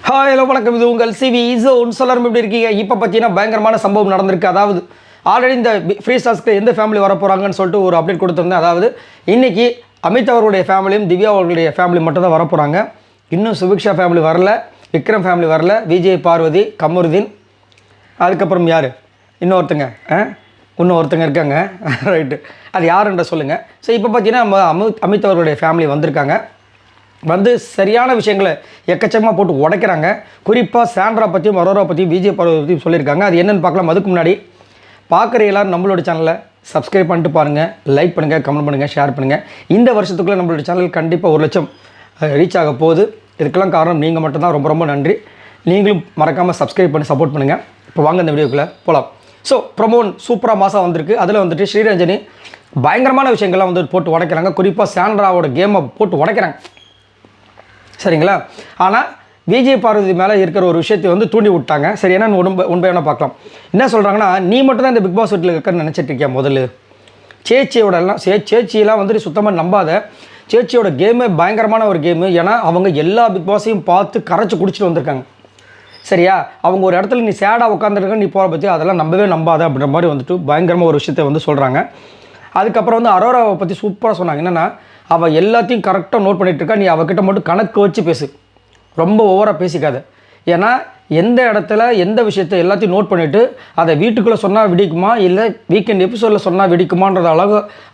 Hi hello வணக்கம், இது உங்கள் சிவி இசோன். எல்லாரும் எப்படி இருக்கீங்க? இப்போ பார்த்தீங்கன்னா பயங்கரமான சம்பவம் நடந்திருக்கு. அதாவது ஆல்ரெடி இந்த ஃப்ரீ ஸ்டார்ஸ்க்கு எந்த ஃபேமிலி வர போகிறாங்கன்னு சொல்லிட்டு ஒரு அப்டேட் கொடுத்துருந்தேன். அதாவது இன்றைக்கி அமித் அவர்களுடைய ஃபேமிலியும் திவ்யா அவர்களுடைய ஃபேமிலி மட்டும் தான் வர போகிறாங்க. இன்னும் சுபிக்ஷா ஃபேமிலி வரல, விக்ரம் ஃபேமிலி வரல, விஜய், பார்வதி, கமருதீன், அதுக்கப்புறம் யார் இன்னொருத்தங்க இருக்காங்க ரைட்டு, அது யாருன்ற சொல்லுங்கள். ஸோ இப்போ பார்த்தீங்கன்னா நம்ம அமித் அவர்களுடைய ஃபேமிலி வந்திருக்காங்க. வந்து சரியான விஷயங்களை எக்கச்சக்கமாக போட்டு உடைக்கிறாங்க. குறிப்பாக சாண்ட்ரா பற்றியும் அரோரா பற்றியும் விஜய் பார்வதி பற்றியும் சொல்லியிருக்காங்க. அது என்னென்னு பார்க்கலாம். அதுக்கு முன்னாடி பார்க்குற எல்லோரும் நம்மளோட சேனலை சப்ஸ்கிரைப் பண்ணிட்டு பாருங்கள், லைக் பண்ணுங்கள், கமெண்ட் பண்ணுங்கள், ஷேர் பண்ணுங்கள். இந்த வருஷத்துக்குள்ளே நம்மளோட சேனல் கண்டிப்பாக 1 லட்சம் ரீச் ஆக போகுது. இதுக்கெல்லாம் காரணம் நீங்கள் மட்டும்தான். ரொம்ப ரொம்ப நன்றி. நீங்களும் மறக்காமல் சப்ஸ்கிரைப் பண்ணி சப்போர்ட் பண்ணுங்கள். இப்போ வாங்க இந்த வீடியோக்குள்ளே போகலாம். ஸோ ப்ரமோன் சூப்பராக மாதம் வந்திருக்கு. அதில் வந்துட்டு ஸ்ரீரஞ்சனி பயங்கரமான விஷயங்கள்லாம் வந்து போட்டு உடைக்கிறாங்க. குறிப்பாக சாண்ட்ராவோட கேமை போட்டு உடைக்கிறாங்க, சரிங்களா? ஆனால் விஜய் பார்வதி மேலே இருக்கிற ஒரு விஷயத்தை வந்து தூண்டி விட்டாங்க. சரி, என்னென்னு உண்மையான பார்க்கலாம். என்ன சொல்கிறாங்கன்னா, நீ மட்டும் தான் இந்த பிக் பாஸ் வீட்டில் இருக்கிறன்னு நினச்சிட்டு இருக்கியா? முதல்ல சேச்சியெல்லாம் வந்துட்டு சுத்தமாக நம்பாத. சேச்சியோட கேமே பயங்கரமான ஒரு கேமு. ஏன்னா அவங்க எல்லா பிக் பாஸையும் பார்த்து கரைச்சி குடிச்சிட்டு வந்திருக்காங்க, சரியா? அவங்க ஒரு இடத்துல நீ சேடாக உட்காந்துருக்க, நீ போகிற பற்றி அதெல்லாம் நம்பாத அப்படின்ற மாதிரி வந்துட்டு பயங்கரமாக ஒரு விஷயத்தை வந்து சொல்கிறாங்க. அதுக்கப்புறம் வந்து அரோராவை பற்றி சூப்பராக சொன்னாங்க. என்னென்னா, அவள் எல்லாத்தையும் கரெக்டாக நோட் பண்ணிகிட்டு இருக்கா. நீ அவகிட்ட மட்டும் கணக்கு வச்சு பேசு, ரொம்ப ஓவராக பேசிக்காத. ஏன்னா எந்த இடத்துல எந்த விஷயத்தை எல்லாத்தையும் நோட் பண்ணிவிட்டு அதை வீட்டுக்குள்ளே சொன்னால் வெடிக்குமா, இல்லை வீக்கெண்ட் எபிசோடில் சொன்னால் வெடிக்குமான்றது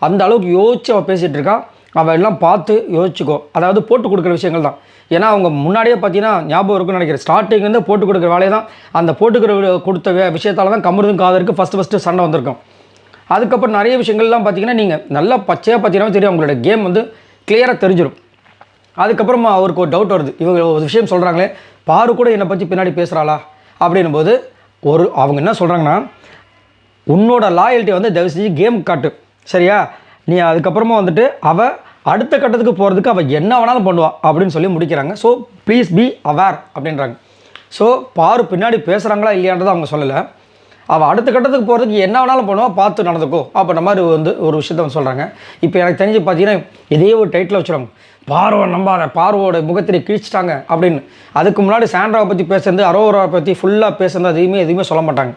அந்த அளவுக்கு யோசிச்சு அவள் பேசிகிட்டு இருக்கா. அவள் எல்லாம் பார்த்து யோசிச்சுக்கோ. அதாவது போட்டு கொடுக்குற விஷயங்கள் தான். ஏன்னா அவங்க முன்னாடியே பார்த்தீங்கன்னா ஞாபகம் இருக்குன்னு நினைக்கிறேன், ஸ்டார்டிங்லேருந்து போட்டு கொடுக்குற வேலையை தான். அந்த கொடுத்த விஷயத்தால் தான் கமருதும் காதருக்கு ஃபஸ்ட்டு சண்டை வந்திருக்கும். அதுக்கப்புறம் நிறைய விஷயங்கள்லாம் பார்த்தீங்கன்னா நீங்கள் நல்லா பச்சையாக பார்த்தீங்கன்னா தெரியும், அவங்களோட கேம் வந்து கிளியராக தெரிஞ்சிடும். அதுக்கப்புறமா அவருக்கு ஒரு டவுட் வருது. இவங்க ஒரு விஷயம் சொல்கிறாங்களே, பாரு கூட என்னை பற்றி பின்னாடி பேசுகிறாளா அப்படின்னும் போது அவங்க என்ன சொல்கிறாங்கன்னா, உன்னோட லாயல்ட்டி வந்து தயவு செஞ்சு கேம் காட்டு, சரியா? நீ அதுக்கப்புறமா வந்துட்டு அவள் அடுத்த கட்டத்துக்கு போகிறதுக்கு அவள் என்ன வேணாலும் பண்ணுவாள் அப்படின்னு சொல்லி முடிக்கிறாங்க. ஸோ ப்ளீஸ் பி அவேர் அப்படின்றாங்க. ஸோ பாரு பின்னாடி பேசுகிறாங்களா இல்லையான்றதை அவங்க சொல்லலை. அவள் அடுத்த கட்டத்துக்கு போகிறதுக்கு என்ன வேணாலும் பண்ணுவா, பார்த்து நடந்துக்கோ அப்படின்ற மாதிரி வந்து ஒரு விஷயத்த வந்து சொல்கிறாங்க. இப்போ எனக்கு தெரிஞ்சு பார்த்தீங்கன்னா இதே ஒரு டைட்டில் வச்சுருவாங்க, பார்வை நம்பாத, பார்வோட முகத்திலே கிழிச்சிட்டாங்க அப்படின்னு. அதுக்கு முன்னாடி சாண்ட்ராவை பற்றி பேசுறது, அரோராவை பற்றி ஃபுல்லாக பேசுறது எதுவுமே சொல்ல மாட்டாங்க.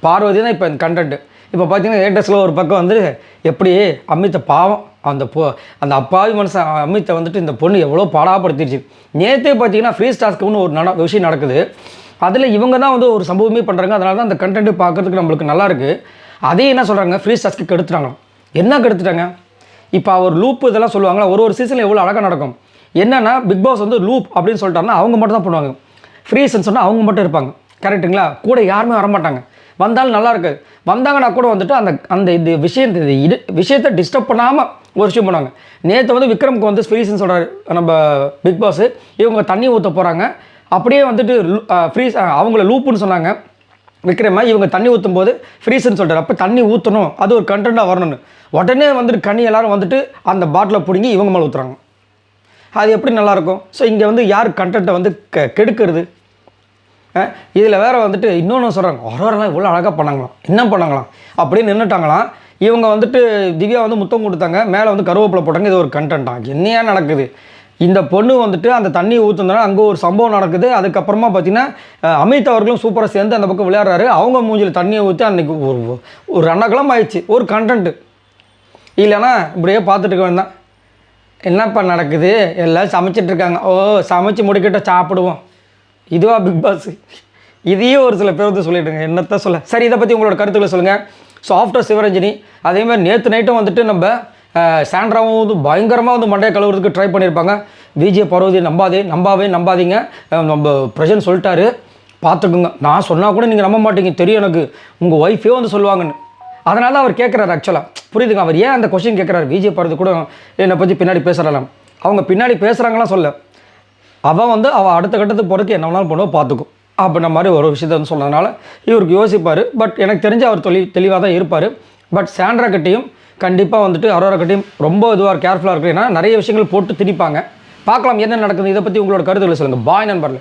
பார்வதி தான் இப்போ இந்த கண்டென்ட்டு. இப்போ பார்த்தீங்கன்னா லேட்டஸ்ட்டில் ஒரு பக்கம் வந்து எப்படி அமித்தை பாவம், அந்த அப்பாவி மனுஷன் அமித்தை வந்துட்டு இந்த பொண்ணு எவ்வளோ பாடாப்படுத்திடுச்சு. நேற்றே பார்த்தீங்கன்னா ஃப்ரீ ஸ்டார்ஸ்க்கு ஒரு விஷயம் நடக்குது. அதில் இவங்க தான் வந்து ஒரு சம்பவமே பண்ணுறாங்க. அதனால தான் அந்த கண்டென்ட்டு பார்க்குறதுக்கு நம்மளுக்கு நல்லாயிருக்கு. அதே என்ன சொல்கிறாங்க, ஃப்ரீ ஸ்டார்ஸ்க்கு கெடுத்துட்டாங்க. என்ன கெடுத்துட்டாங்க? இப்போ ஒரு லூப் இதெல்லாம் சொல்லுவாங்களா, ஒரு சீசனில் எவ்வளோ அழகாக நடக்கும். என்னென்னா பிக் பாஸ் வந்து லூப் அப்படின்னு சொல்லிட்டாங்கன்னா அவங்க மட்டும் தான் பண்ணுவாங்க. ஃப்ரீஸ்ன்னு சொன்னால் அவங்க மட்டும் இருப்பாங்க, கரெக்டுங்களா? கூட யாருமே வரமாட்டாங்க. வந்தாலும் நல்லா இருக்காது. வந்தாங்கன்னா கூட வந்துட்டு அந்த விஷயத்தை டிஸ்டர்ப் பண்ணாமல் ஒரு விஷயம் பண்ணுவாங்க. நேற்று வந்து விக்ரமுக்கு வந்து ஃப்ரீஸ்ன்னு சொல்கிறாரு நம்ம பிக் பாஸ். இவங்க தண்ணி ஊற்ற போகிறாங்க. அப்படியே வந்துட்டு ஃப்ரீஸ் அவங்கள லூப்புன்னு சொன்னாங்க விக்ரமா. இவங்க தண்ணி ஊற்றும் போது ஃப்ரீஸ்ன்னு சொல்கிறார். அப்போ தண்ணி ஊற்றணும், அது ஒரு கண்டென்ட்டாக வரணும்னு. உடனே வந்துட்டு கண்ணி எல்லோரும் வந்துட்டு அந்த பாட்டிலை பிடுங்கி இவங்க மேலே ஊற்றுறாங்க. அது எப்படி நல்லாயிருக்கும்? ஸோ இங்கே வந்து யார் கண்டென்ட்டை வந்து கெடுக்கிறது? இதில் வேறு வந்துட்டு இன்னொன்று சொல்கிறாங்க, ஒருவரெல்லாம் இவ்வளோ அழகாக பண்ணாங்களாம், என்ன பண்ணாங்களாம் அப்படின்னு நின்றுட்டாங்களாம். இவங்க வந்துட்டு திவ்யா வந்து முத்தம் கொடுத்தாங்க, மேலே வந்து கருவேப்பிலை போட்டாங்க. இது ஒரு கண்டென்ட்டாக என்னையா நடக்குது? இந்த பொண்ணு வந்துட்டு அந்த தண்ணி ஊற்றுனால அங்கே ஒரு சம்பவம் நடக்குது. அதுக்கப்புறமா பார்த்தீங்கன்னா அமித் அவர்களும் சூப்பராக சேர்ந்து அந்த பக்கம் விளையாடுறாரு. அவங்க மூஞ்சில் தண்ணியை ஊற்றி அன்றைக்கி ஒரு 2 கிழமை ஆயிடுச்சு. ஒரு கண்டென்ட்டு இல்லைன்னா இப்படியே பார்த்துட்டு இருக்க வேண்டாம். என்னப்பா நடக்குது? எல்லாம் சமைச்சிட்ருக்காங்க. ஓ, சமைச்சு முடிக்கிட்ட சாப்பிடுவோம். இதுவா பிக் பாஸ்? இதையே ஒரு சில பேர் வந்து சொல்லிவிடுங்க, என்னத்தான் சொல்ல. சரி, இதை பற்றி உங்களோட கருத்துக்களை சொல்லுங்கள். ஸோ ஆஃப்டர் சிவரஞ்சனி அதேமாதிரி நேற்று நைட்டும் வந்துட்டு நம்ம சாண்ட்ராவும் வந்து பயங்கரமாக வந்து மண்டையை கழுவுறதுக்கு ட்ரை பண்ணியிருப்பாங்க. விஜய் பார்வதி நம்பாதீங்க, நம்ம பிரசன்ட் சொல்லிட்டாரு, பார்த்துக்குங்க. நான் சொன்னால் கூட நீங்கள் நம்ப மாட்டீங்க, தெரியும் எனக்கு, உங்கள் ஒய்ஃபே வந்து சொல்லுவாங்கன்னு. அதனால தான் அவர் கேட்குறாரு. ஆக்சுவலாக புரியுதுங்க, அவர் ஏன் அந்த கொஸ்டின் கேட்குறாரு. விஜய் பார்வதி கூட என்னை பற்றி பின்னாடி பேசுகிறாலாம், அவங்க பின்னாடி பேசுகிறாங்களாம் சொல்ல, அவள் அடுத்த கட்டத்துக்கு போகிறதுக்கு என்ன வேணாலும் பண்ணுவோம், பார்த்துக்கும் அப்படின்ற மாதிரி ஒரு விஷயத்தை வந்து சொன்னதுனால இவருக்கு யோசிப்பார். பட் எனக்கு தெரிஞ்சு அவர் தெளிவாக தான் இருப்பார். பட் சாண்ட்ரா கிட்டையும் கண்டிப்பாக வந்துட்டு அரோரா கிட்டையும் ரொம்ப இதுவாக கேர்ஃபுல்லாக இருக்குது. ஏன்னா நிறைய விஷயங்கள் போட்டு திணிப்பாங்க. பார்க்கலாம் என்ன நடக்குது. இதை பற்றி உங்களோட கருத்துக்களை சொல்லுங்கள். பாய் நண்பர்களே.